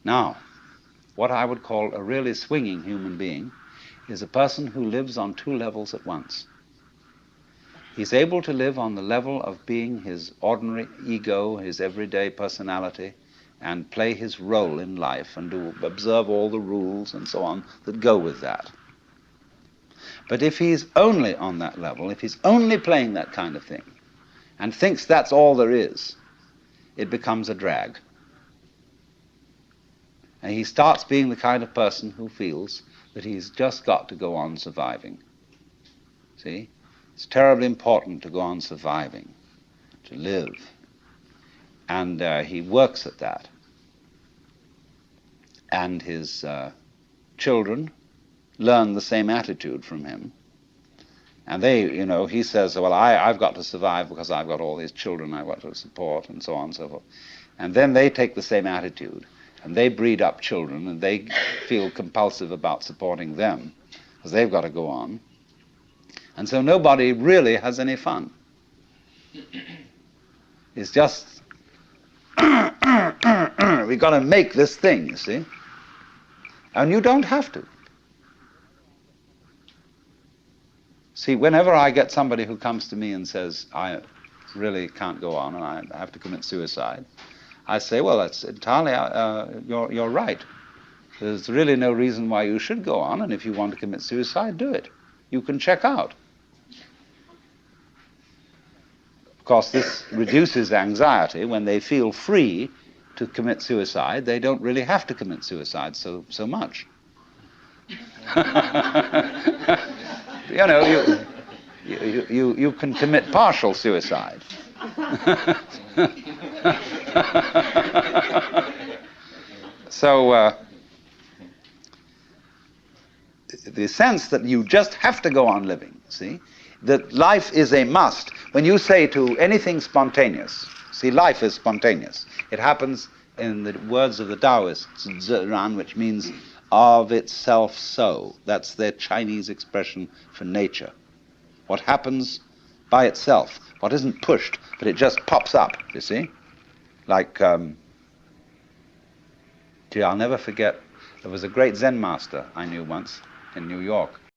Now, what I would call a really swinging human being is a person who lives on two levels at once. He's able to live on the level of being his ordinary ego, his everyday personality, and play his role in life and observe all the rules and so on that go with that. But if he's only on that level, if he's only playing that kind of thing, and thinks that's all there is, it becomes a drag. And he starts being the kind of person who feels that he's just got to go on surviving. See? It's terribly important to go on surviving, to live. And he works at that. And his children learn the same attitude from him. And they, he says, well, I've got to survive because I've got all these children I've got to support, and so on and so forth. And then they take the same attitude, and they breed up children, and they feel compulsive about supporting them, because they've got to go on. And so nobody really has any fun. It's just, we've got to make this thing, you see? And you don't have to. See, whenever I get somebody who comes to me and says, I really can't go on and I have to commit suicide, I say, well, that's entirely, you're right. There's really no reason why you should go on, and if you want to commit suicide, do it. You can check out. Of course, this reduces anxiety. When they feel free to commit suicide, they don't really have to commit suicide so much. You can commit partial suicide. So the sense that you just have to go on living, see, that life is a must. When you say to anything spontaneous, see, life is spontaneous. It happens, in the words of the Taoists, Ziran, which means of itself so. That's their Chinese expression for nature. What happens by itself, what isn't pushed, but it just pops up, you see? Like, I'll never forget, there was a great Zen master I knew once in New York.